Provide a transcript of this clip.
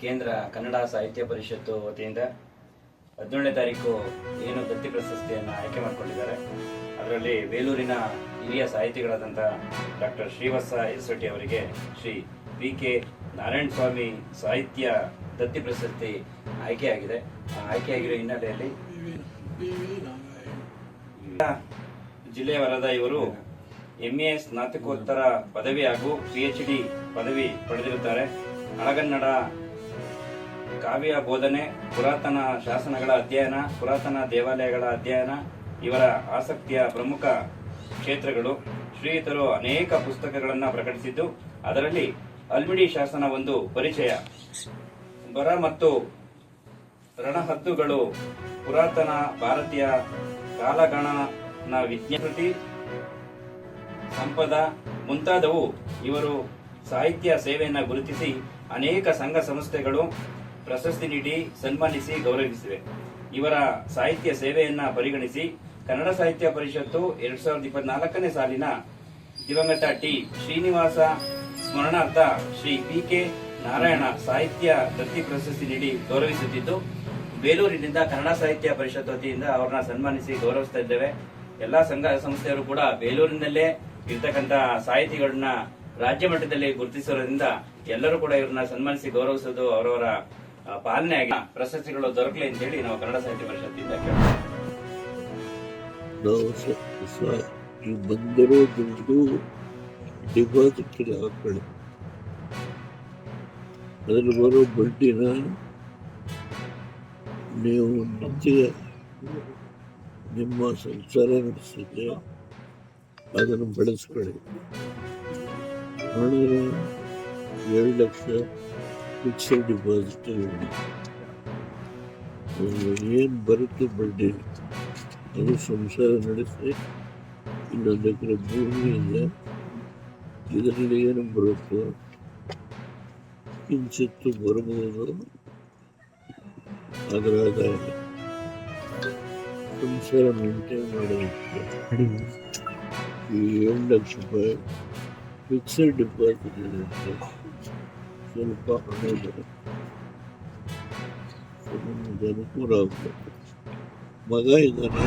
ಕೇಂದ್ರ ಕನ್ನಡ ಸಾಹಿತ್ಯ ಪರಿಷತ್ತು ವತಿಯಿಂದ 17ನೇ ತಾರೀಕು ಏನು ದತ್ತಿ ಪ್ರಶಸ್ತಿಯನ್ನು ಆಯ್ಕೆ ಮಾಡಿಕೊಂಡಿದ್ದಾರೆ. ಅದರಲ್ಲಿ ಬೇಲೂರಿನ ಹಿರಿಯ ಸಾಹಿತಿಗಳಾದಂಥ ಡಾಕ್ಟರ್ ಶ್ರೀವತ್ಸ ಎಸ್ವಟಿ ಅವರಿಗೆ ಶ್ರೀ ವಿ.ಕೆ. ನಾರಾಯಣ ಸ್ವಾಮಿ ಸಾಹಿತ್ಯ ದತ್ತಿ ಪ್ರಶಸ್ತಿ ಆಯ್ಕೆಯಾಗಿದೆ. ಆಯ್ಕೆಯಾಗಿರೋ ಹಿನ್ನೆಲೆಯಲ್ಲಿ ಜಿಲ್ಲೆಯವರಾದ ಇವರು MA ಸ್ನಾತಕೋತ್ತರ ಪದವಿ ಹಾಗೂ PhD ಪದವಿ ಪಡೆದಿರುತ್ತಾರೆ. ಹಳಗನ್ನಡ ಕಾವ್ಯ ಬೋಧನೆ, ಪುರಾತನ ಶಾಸನಗಳ ಅಧ್ಯಯನ, ಪುರಾತನ ದೇವಾಲಯಗಳ ಅಧ್ಯಯನ ಇವರ ಆಸಕ್ತಿಯ ಪ್ರಮುಖ ಕ್ಷೇತ್ರಗಳು. ಶ್ರೀಯುತರು ಅನೇಕ ಪುಸ್ತಕಗಳನ್ನು ಪ್ರಕಟಿಸಿದ್ದು, ಅದರಲ್ಲಿ ಅಲ್ಮಿಡಿ ಶಾಸನ ಒಂದು ಪರಿಚಯ, ಬರ ಮತ್ತು ರಣಹದ್ದುಗಳು, ಪುರಾತನ ಭಾರತೀಯ ಕಾಲಗಣನ ವಿಜ್ಞಾನಕೃತಿ, ಸಂಪದ ಮುಂತಾದವು ಇವರು ಸಾಹಿತ್ಯ ಸೇವೆಯನ್ನು ಗುರುತಿಸಿ ಅನೇಕ ಸಂಘ ಸಂಸ್ಥೆಗಳು ಪ್ರಶಸ್ತಿ ನೀಡಿ ಸನ್ಮಾನಿಸಿ ಗೌರವಿಸಿವೆ. ಇವರ ಸಾಹಿತ್ಯ ಸೇವೆಯನ್ನ ಪರಿಗಣಿಸಿ ಕನ್ನಡ ಸಾಹಿತ್ಯ ಪರಿಷತ್ತು 2024ನೇ ಸಾಲಿನ ದಿವಂಗತ ಟಿ. ಶ್ರೀನಿವಾಸ ಸ್ಮರಣಾರ್ಥ ಶ್ರೀ ವಿ.ಕೆ. ನಾರಾಯಣ ಸಾಹಿತ್ಯ ದತ್ತಿ ಪ್ರಶಸ್ತಿ ನೀಡಿ ಗೌರವಿಸುತ್ತಿದ್ದು, ಬೇಲೂರಿನಿಂದ ಕನ್ನಡ ಸಾಹಿತ್ಯ ಪರಿಷತ್ ವತಿಯಿಂದ ಅವರನ್ನ ಸನ್ಮಾನಿಸಿ ಗೌರವಿಸ್ತಾ ಇದ್ದೇವೆ. ಎಲ್ಲಾ ಸಂಘ ಸಂಸ್ಥೆಯವರು ಕೂಡ ಬೇಲೂರಿನಲ್ಲೇ ಇರ್ತಕ್ಕಂಥ ಸಾಹಿತಿಗಳನ್ನ ರಾಜ್ಯ ಮಟ್ಟದಲ್ಲಿ ಗುರುತಿಸಿರೋದ್ರಿಂದ ಎಲ್ಲರೂ ಕೂಡ ಇವ್ರನ್ನ ಸನ್ಮಾನಿಸಿ ಗೌರವಿಸೋದು ಅವರವರ ಪಾಲನೆ ಆಗಿ ಪ್ರಶಸ್ತಿಗಳು ದೊರಕಲಿ ಅಂತ ಹೇಳಿ ನಾವು ಕನ್ನಡ ಸಾಹಿತ್ಯ ಪರಿಷತ್ತಿಂದ ಬಂದಿರೋ ದುಡ್ಡು ಡಿಪಾಸಿಟ್ ಹಾಕೊಳ್ಳಿ, ಅದ್ರಲ್ಲಿ ಬರೋ ಬಡ್ಡಿನ ನೀವು ನಿತ್ಯ ನಿಮ್ಮ ಸಂಸಾರ ನಡೆಸಿದ್ರೆ ಅದನ್ನು ಬೆಳೆಸ್ಕೊಳ್ಳಿ. ಹಣ 7 ಲಕ್ಷ ಫಿಕ್ಸೆಡ್ ಡಿಪಾಸಿಟ್ ಏನು ಬರುತ್ತೆ ಬಡ್ಡಿ ಅದು ಸಂಸಾರ ನಡೆಸಿ. ಇನ್ನೊಂದು ಎಕರೆ ಭೂಮಿ ಇದೆ, ಇದರಲ್ಲಿ ಏನು ಬರುತ್ತೋ ಕಿಂಚಿತ್ತು ಬರಬಹುದು, ಅದರ ಆದಾಯ ಸಂಸಾರ ಮೇಂಟೈನ್ ಮಾಡೋದಕ್ಕೆ ಈ 7 ಲಕ್ಷ ರೂಪಾಯಿ ಫಿಕ್ಸೆಡ್ ಡಿಪಾಸಿಟ್ ಇರುತ್ತೆ. ಸ್ವಲ್ಪ ಹಣ ಬರುತ್ತೆ, ನಮಗೆ ಅನುಕೂಲ ಆಗಬೇಕು. ಮಗ ಇದ್ದಾನೆ,